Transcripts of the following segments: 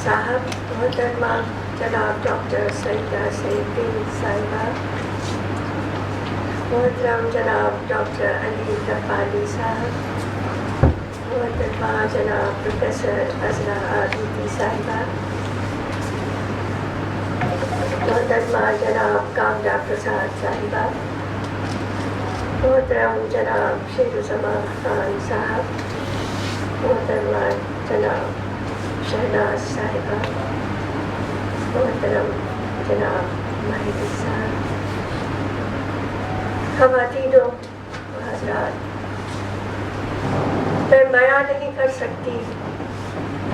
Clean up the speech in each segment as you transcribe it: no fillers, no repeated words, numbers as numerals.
صاحب، محترمہ جناب ڈاکٹر سیدہ سیدی صاحبہ، محترم جناب ڈاکٹر علی غفاری صاحب، محترمہ جناب پروفیسر عذرا عابدی صاحبہ، محترمہ جناب کامرا پرساد صاحبہ، محترم جناب شیرزمان خان صاحب، محترمہ جناب شہناز صاحبہ، محترم جناب مہدی صاحب، خواتینوں و حضرات، میں بیان نہیں کر سکتی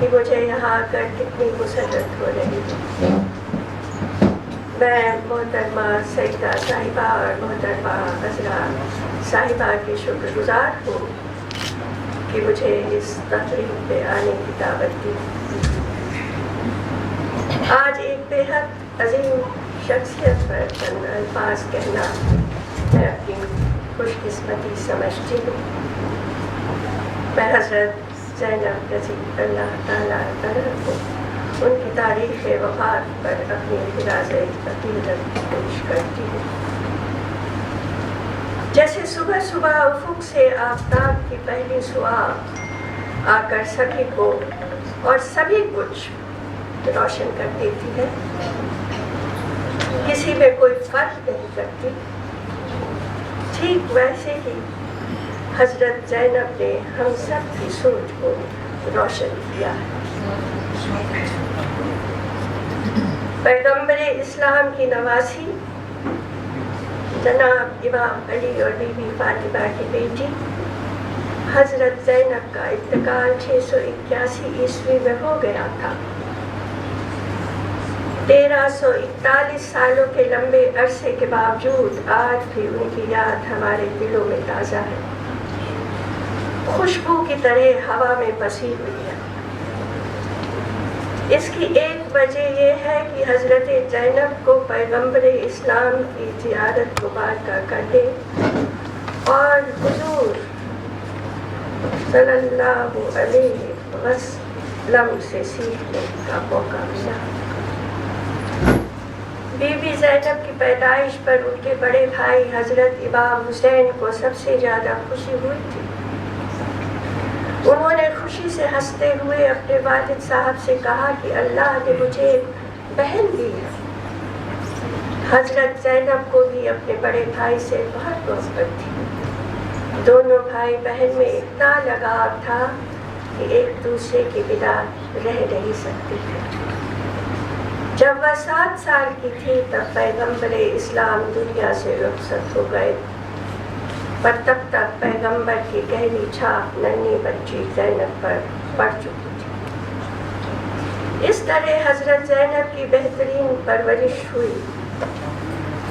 کہ مجھے یہاں آ کر کتنی مسرت ہو رہی ہے۔ میں محترمہ سیدہ صاحبہ اور محترمہ عذرا صاحبہ کی شکر گزار ہوں کہ مجھے اس تقریب پہ آنے کی دعوت دی۔ آج ایک بے حد عظیم شخصیت پر چند الفاظ کہنا میں اپنی خوش قسمتی سمجھتی ہوں۔ میں حضرت زینب رضی اللہ تعالیٰ عنہا کو ان کی تاریخ وفات پر اپنی خراج عقیدت پیش کرتی ہوں۔ جیسے صبح صبح افق سے آفتاب کی پہلی شعاع آ کر سبھی کو اور سبھی کچھ روشن کر دیتی ہے، کسی میں کوئی فرق نہیں کرتی، ٹھیک ویسے ہی حضرت زینب نے ہم سب کی سوچ کو روشن کیا ہے۔ پیغمبر اسلام کی نواسی جناب امام علی اور بی بی فاطمہ کی بیٹی حضرت زینب کا انتقال 681 عیسوی میں ہو گیا تھا۔ 1341 سالوں کے لمبے عرصے کے باوجود آج بھی ان کی یاد ہمارے دلوں میں تازہ ہے، خوشبو کی طرح ہوا میں بسی ہوئی ہے۔ اس کی ایک وجہ یہ ہے کہ حضرت زینب کو پیغمبر اسلام کی زیارت مبارکہ کرنے اور حضور صلی اللہ علیہ وسلم سے سیکھنے کا موقع ملا۔ بی بی زینب کی پیدائش پر ان کے بڑے بھائی حضرت امام حسین کو سب سے زیادہ خوشی ہوئی تھی۔ انہوں نے خوشی سے ہنستے ہوئے اپنے والد صاحب سے کہا کہ اللہ نے مجھے ایک بہن دی ہے۔ حضرت زینب کو بھی اپنے بڑے بھائی سے بہت محبت تھی۔ دونوں بھائی بہن میں اتنا لگاؤ تھا کہ ایک دوسرے کے بنا رہ نہیں سکتے تھے۔ جب وہ 7 سال کی تھی تب پیغمبر اسلام دنیا سے رخصت ہو گئے، پر تب تک پیغمبر کی گہری چھاپ ننھی بچی زینب پر پڑ چکی تھی۔ اس طرح حضرت زینب کی بہترین پرورش ہوئی۔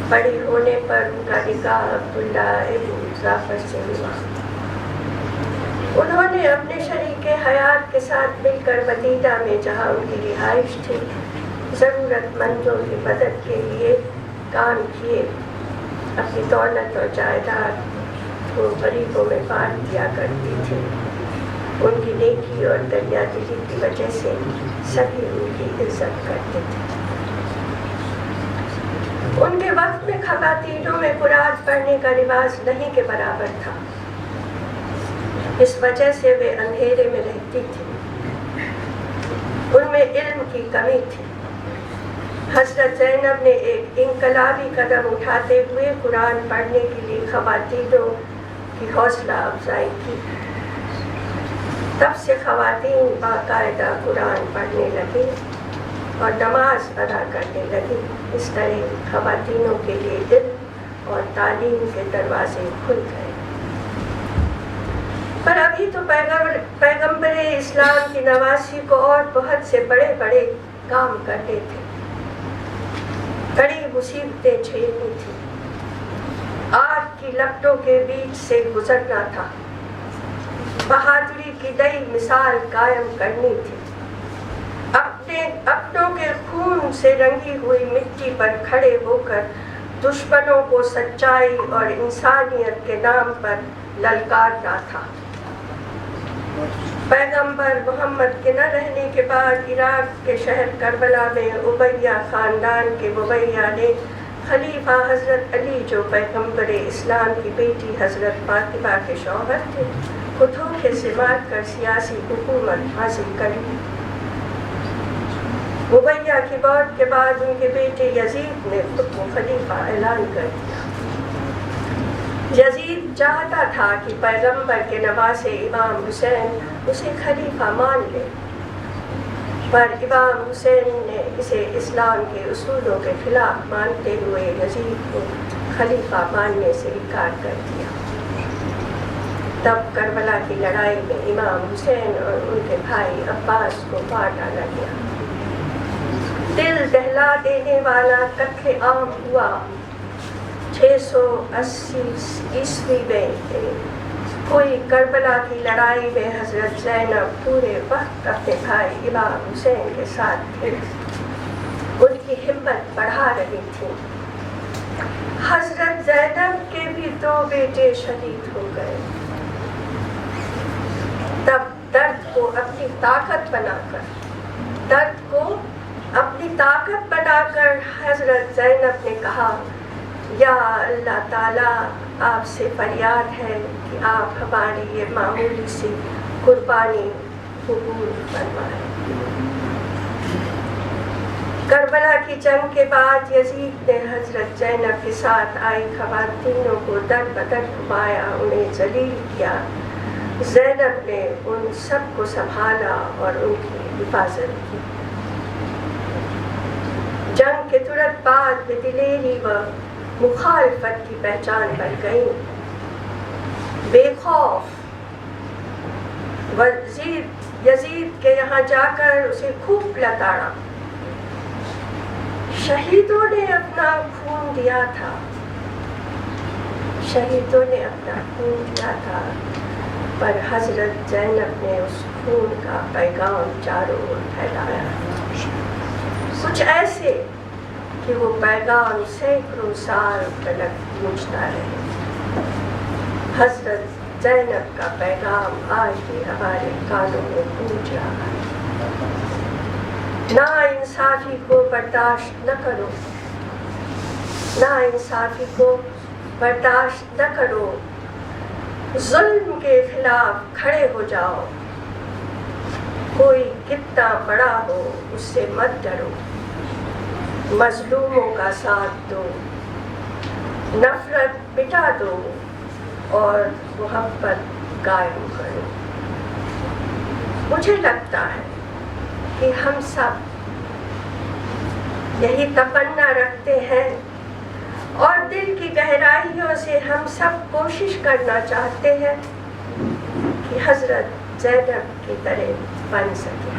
بڑی ہونے پر ان کا نکاح عبداللہ ابن جعفر سے ہوا۔ انہوں نے اپنے شریک حیات کے ساتھ مل کر مدینہ میں، جہاں ان کی رہائش تھی، ضرورت مندوں کی مدد کے لیے کام کیے۔ اپنی دولت اور جائیداد وہ غریبوں میں بانٹ دیا کرتی تھی۔ ان کی نیکی اور دریا دلی کی وجہ سے سبھی ان کی عزت کرتے تھے۔ ان کے وقت میں خواتینوں میں قرآن پڑھنے کا رواج نہیں کے برابر تھا، اس وجہ سے وہ اندھیرے میں رہتی تھی، ان میں علم کی کمی تھی۔ حضرت زینب نے ایک انقلابی قدم اٹھاتے ہوئے قرآن پڑھنے کے لیے خواتینوں کی حوصلہ افزائی کی۔ تب سے خواتین باقاعدہ قرآن پڑھنے لگے اور نماز ادا کرنے لگے۔ اس طرح خواتینوں کے لیے علم اور تعلیم کے دروازے کھل گئے۔ پر ابھی تو پیغمبر اسلام کی نواسی کو اور بہت سے بڑے بڑے کام کرنے تھے، کڑی مصیبتیں جھیلنی تھی، آگ کی لپٹوں کے بیچ سے گزرنا تھا، بہادری کی نئی مثال قائم کرنی تھی، اپنوں کے خون سے رنگی ہوئی مٹی پر کھڑے ہو کر دشمنوں کو سچائی اور انسانیت کے نام پر للکارنا تھا۔ پیغمبر محمد کے نہ رہنے کے بعد عراق کے شہر کربلا میں امیہ خاندان کے مبیہ نے خلیفہ حضرت علی جو پیغمبر اسلام کی بیٹی حضرت فاطمہ کے شوہر تھے کو دھوکے سے مار کر سیاسی حکومت حاصل کر لی۔ مبیہ کی موت کے بعد ان کے بیٹے یزید نے خود کو خلیفہ اعلان کر دیا۔ یزید چاہتا تھا کہ پیغمبر کے نواسے امام حسین اسے خلیفہ مان لے، پر امام حسین نے اسے اسلام کے اصولوں کے خلاف مانتے ہوئے یزید کو خلیفہ ماننے سے انکار کر دیا۔ تب کربلا کی لڑائی میں امام حسین اور ان کے بھائی عباس کو مار ڈالا گیا۔ دل دہلا دینے والا قتل عام ہوا 680 عیسوی میں۔ کوئی کربلا کی لڑائی میں حضرت زینب پورے وقت اپنے بھائی امام حسین کے ساتھ تھے، ان کی ہمت بڑھا رہی تھی۔ حضرت زینب کے بھی 2 بیٹے شہید ہو گئے۔ تب درد کو اپنی طاقت بنا کر حضرت زینب نے کہا، یا اللہ تعالیٰ آپ سے فریاد ہے کہ آپ ہماری یہ معمولی سی قربانی قبول فرمائیں۔ کربلا کی جنگ کے بعد یزید نے حضرت زینب کے ساتھ آئی خواتینوں کو در بدر گھمایا، انہیں ذلیل کیا۔ زینب نے ان سب کو سنبھالا اور ان کی حفاظت کی۔ جنگ کے ترنت بعد وہ دلیری و مخالفت کی پہچان بن گئی۔ بے خوف یزید کے یہاں جا کر اسے خوب لتاڑا۔ شہیدوں نے اپنا خون دیا تھا، پر حضرت زینب نے اس خون کا پیغام چاروں اور پھیلایا، کچھ ایسے کہ وہ پیغام سینکڑوں سال تک گونجتا رہے۔ حضرت زینب کا پیغام آج بھی ہمارے کانوں میں گونج رہا ہے۔ ناانصافی کو برداشت نہ کرو، ظلم کے خلاف کھڑے ہو جاؤ، کوئی کتنا بڑا ہو اس سے مت ڈرو، مظلوموں کا ساتھ دو، نفرت مٹا دو اور محبت قائم کرو۔ مجھے لگتا ہے کہ ہم سب یہی تمنا رکھتے ہیں اور دل کی گہرائیوں سے ہم سب کوشش کرنا چاہتے ہیں کہ حضرت زینب کی طرح بن سکے۔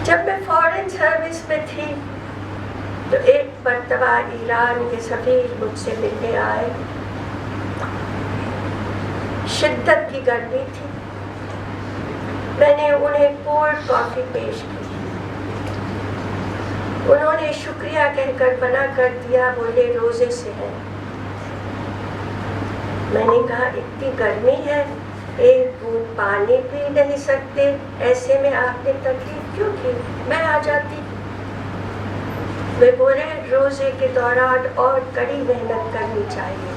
جب میں فورن سروس میں تھی تو ایک مرتبہ ایران کے سفیر مجھ سے ملنے آئے۔ شدت کی گرمی تھی، میں نے انہیں کولڈ کافی پیش کی، انہوں نے شکریہ کہہ کر منع کر دیا، بولے روزے سے ہے۔ میں نے کہا اتنی گرمی ہے، ایک بوند پانی پی نہیں سکتے، ایسے میں آپ نے تکلیف کیوں کی، میں آ جاتی۔ وہ بولے روزے کے دوران اور کڑی محنت کرنی چاہیے،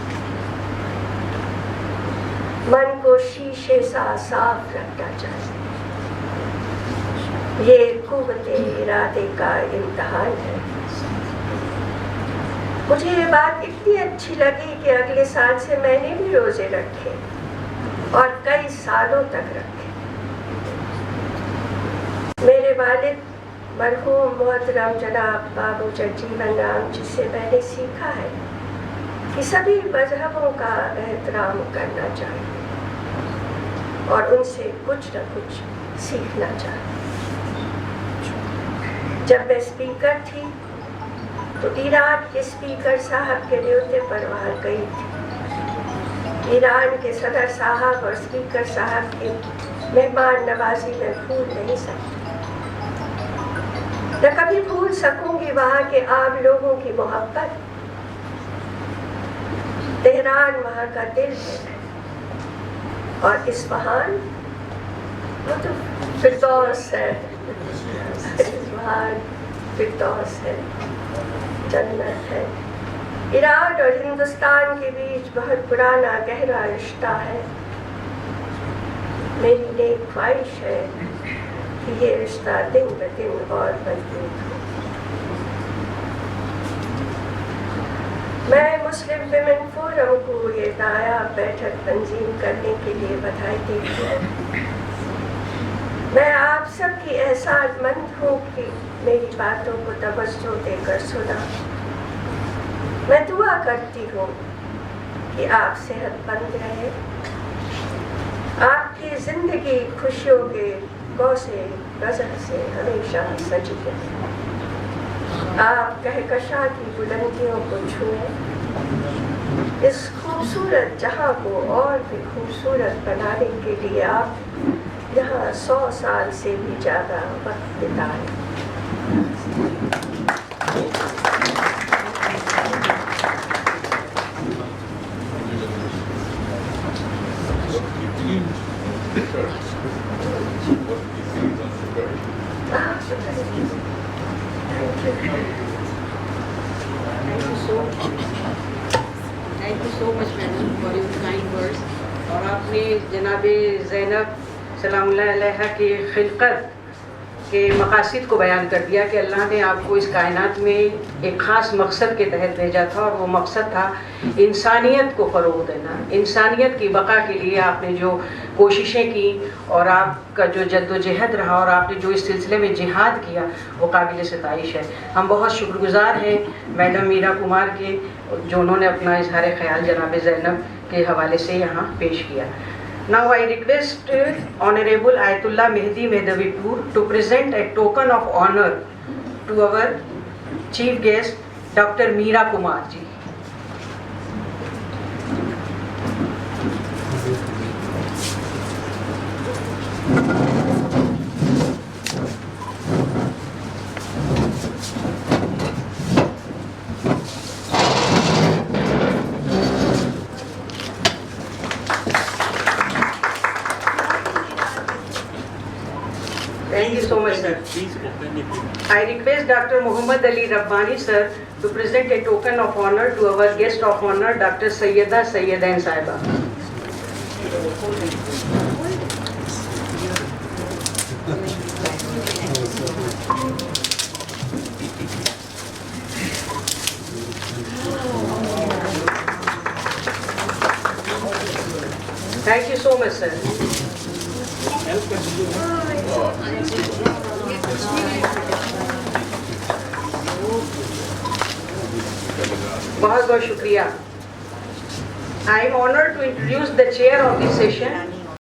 من کو شیشے سا صاف رکھنا چاہیے، یہ قوت ارادے کا امتحان ہے۔ مجھے یہ بات اتنی اچھی لگی کہ اگلے سال سے میں نے بھی روزے رکھے اور کئی سالوں تک رکھے۔ میرے والد مرحوم محترم جناب بابو جگجیون رام جس سے میں نے سیکھا ہے کہ سبھی مذہبوں کا احترام کرنا چاہیے اور ان سے کچھ نہ کچھ سیکھنا چاہیے۔ جب میں اسپیکر تھی تو ایران کے اسپیکر صاحب کے نیوتے پر وہاں گئی تھی۔ ایران کے صدر صاحب اور اسپیکر صاحب کی مہمان نوازی میں بھول نہیں سکتی، نہ کبھی بھول سکوں گی وہاں کے عام لوگوں کی محبت۔ تہران وہاں کا دل ہے، اور اصفہان وہ تو فردوس ہے، اصفہان فردوس ہے، جنت ہے۔ ایران اور ہندوستان کے بیچ بہت پرانا گہرا رشتہ ہے۔ میری نیک خواہش ہے کہ یہ رشتہ دن بدن اور مضبوط ہو۔ میں مسلم ویمن فورم کو یہ نایاب بیٹھک تنظیم کرنے کے لیے بدھائی دیتی ہوں۔ میں آپ سب کی احسان مند ہوں کہ میری باتوں کو توجہ دے کر سنا۔ میں دعا کرتی ہوں کہ آپ صحت مند رہے، آپ کی زندگی خوشیوں کے کوسے نظر سے ہمیشہ سجی رہے، آپ کہکشاں کی بلندیوں کو چھوئیں، اس خوبصورت جہاں کو اور بھی خوبصورت بنانے کے لیے آپ یہاں 100 سال سے بھی زیادہ وقت بتائیں۔ Thank you so much, madam, for your kind words. اور آپ نے جناب زینب سلام اللہ علیہ کی خلقت کے مقاصد کو بیان کر دیا کہ اللہ نے آپ کو اس کائنات میں ایک خاص مقصد کے تحت بھیجا تھا، اور وہ مقصد تھا انسانیت کو فروغ دینا۔ انسانیت کی بقا کے لیے آپ نے جو کوششیں کی اور آپ کا جو جد و جہد رہا اور آپ نے جو اس سلسلے میں جہاد کیا، وہ قابل ستائش ہے۔ ہم بہت شکر گزار ہیں میڈم میرا کمار کے، جو انہوں نے اپنا اظہار خیال جناب زینب کے حوالے سے یہاں پیش کیا۔ Now I request Honorable Ayatullah Mehdi Mehdavipour to present a token of honor to our chief guest, Dr. Meera Kumar ji. Thank you so much, sir. I request Dr. Muhammad Ali Rabbani, sir, to present a token of honor to our guest of honor, Dr. Sayyida Sayyidain Saiba. Thank you so much, sir. بہت بہت شکریہ. I am honored to introduce the chair of this session,